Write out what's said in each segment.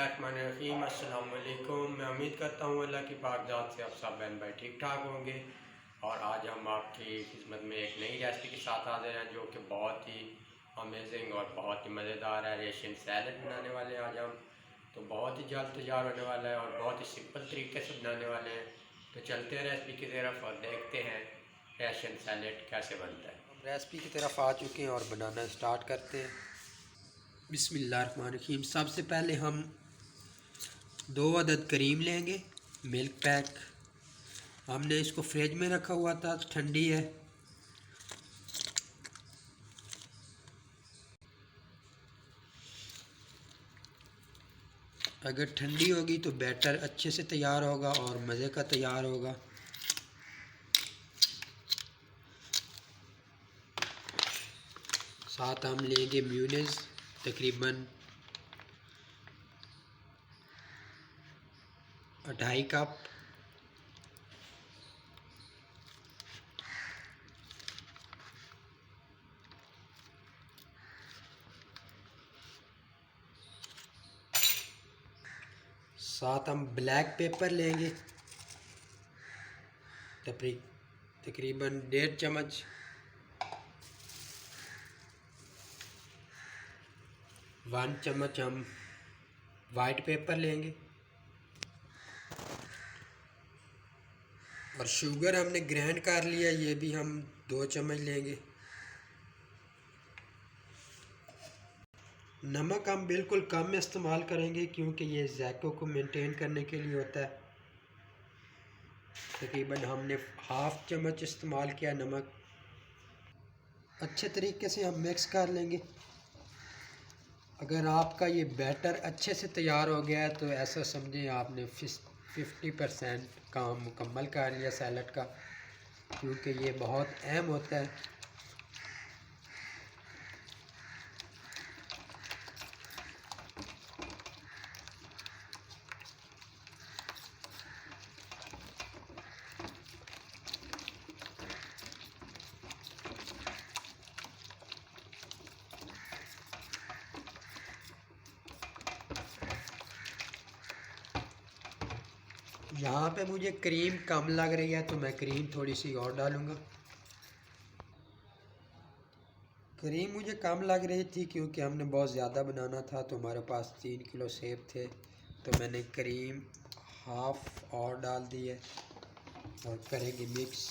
बिस्मिल्लाहिर्रहमानिर्रहीम। अस्सलाम वालेकुम। मैं उम्मीद करता हूँ अल्लाह की पाकज़ात से आप सब बहन भाई ठीक ठाक होंगे। और आज हम आपकी खिदमत में एक नई रेसिपी के साथ हाजिर हैं जो कि बहुत ही अमेजिंग और बहुत ही मज़ेदार है। रेशियन सैलड बनाने वाले हैं आज हम। तो बहुत ही जल्द तैयार होने वाला है और बहुत ही सिंपल तरीके से बनाने वाले हैं। तो चलते हैं रेसिपी की तरफ और देखते हैं रेशियन सैलड कैसे बनता है। हम रेसिपी की तरफ आ चुके हैं और बनाना स्टार्ट करते हैं। बिस्मिल्लाहिर्रहमानिर्रहीम। सबसे पहले हम 2 अदद क्रीम लेंगे, मिल्क पैक। हमने इसको फ्रिज में रखा हुआ था, ठंडी है। अगर ठंडी होगी तो बैटर अच्छे से तैयार होगा और मज़े का तैयार होगा। साथ हम लेंगे म्यूनेज़ तकरीबन 2.5 कप। साथ हम ब्लैक पेपर लेंगे तकरीबन 1.5 चम्मच। 1 चम्मच हम वाइट पेपर लेंगे और शुगर हमने ग्राइंड कर लिया, ये भी हम 2 चम्मच लेंगे। नमक हम बिल्कुल कम इस्तेमाल करेंगे क्योंकि ये जायकों को मेंटेन करने के लिए होता है। तकरीबन हमने 1/2 चम्मच इस्तेमाल किया नमक। अच्छे तरीके से हम मिक्स कर लेंगे। अगर आपका ये बैटर अच्छे से तैयार हो गया है तो ऐसा समझें आपने 50% काम मुकम्मल कर लिया सैलड का, क्योंकि ये बहुत अहम होता है। यहाँ पे मुझे क्रीम कम लग रही है तो मैं क्रीम थोड़ी सी और डालूँगा। क्रीम मुझे कम लग रही थी क्योंकि हमने बहुत ज़्यादा बनाना था, तो हमारे पास 3 किलो सेब थे, तो मैंने क्रीम 1/2 और डाल दी है और करेंगे मिक्स।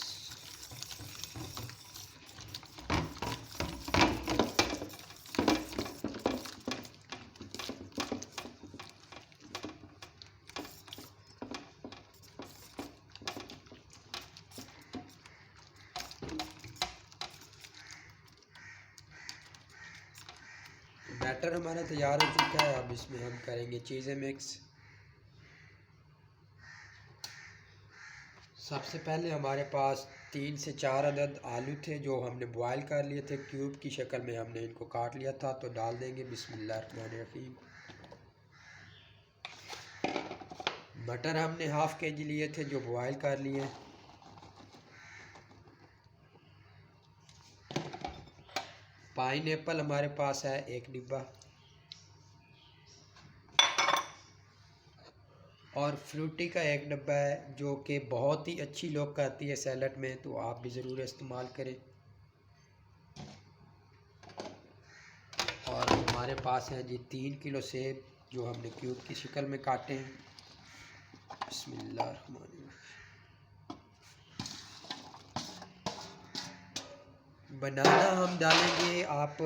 बैटर हमारा तैयार हो चुका है। अब इसमें हम करेंगे चीज़ें मिक्स। सबसे पहले हमारे पास 3 से 4 अदद आलू थे जो हमने बॉयल कर लिए थे, क्यूब की शक्ल में हमने इनको काट लिया था, तो डाल देंगे। बिस्मिल्लाहिर्रहमानिर्रहीम। मटर हमने 1/2 kg लिए थे जो बॉयल कर लिए। पाइनएप्पल हमारे पास है 1 डिब्बा और फ्रूटी का 1 डब्बा है जो कि बहुत ही अच्छी लुक आती है सैलड में, तो आप भी ज़रूर इस्तेमाल करें। और हमारे पास है जी 3 किलो सेब जो हमने क्यूब की शक्ल में काटे हैं। बिस्मिल्लाहिर्रहमानिर्रहीम। बनाना हम डालेंगे, आप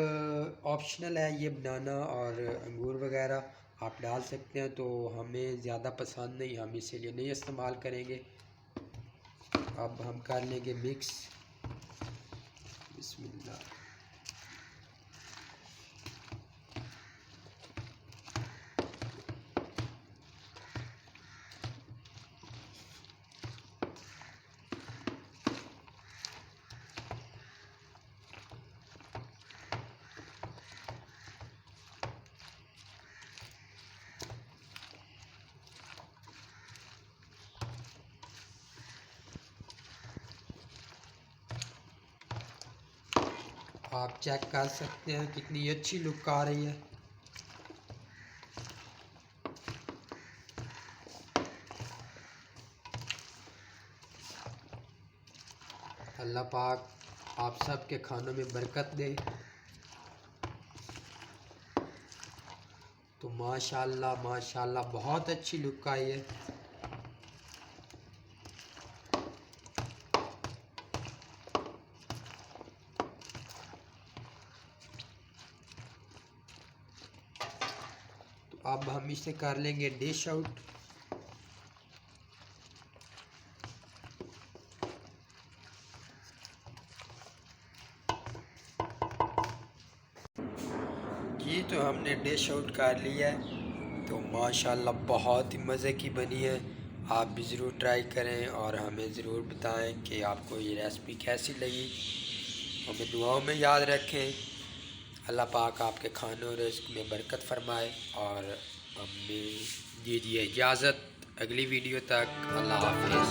ऑप्शनल है ये बनाना और अंगूर वगैरह आप डाल सकते हैं, तो हमें ज़्यादा पसंद नहीं, हम इसीलिए नहीं इस्तेमाल करेंगे। अब हम कर लेंगे मिक्स। बिस्मिल्लाह। आप चेक कर सकते हैं कितनी अच्छी लुक आ रही है। अल्लाह पाक आप सब के खानों में बरकत दे। तो माशाल्लाह माशाल्लाह बहुत अच्छी लुक आई है। तो अब हम इसे कर लेंगे डिश आउट। ये तो हमने डिश आउट कर लिया है। तो माशाल्लाह बहुत ही मज़े की बनी है। आप भी ज़रूर ट्राई करें और हमें ज़रूर बताएं कि आपको ये रेसिपी कैसी लगी। हमें दुआओं में याद रखें। अल्लाह पाक आपके खानों और रिज़्क़ में बरकत फरमाए। और हमें दीजिए इजाज़त, अगली वीडियो तक अल्लाह हाफ़िज़।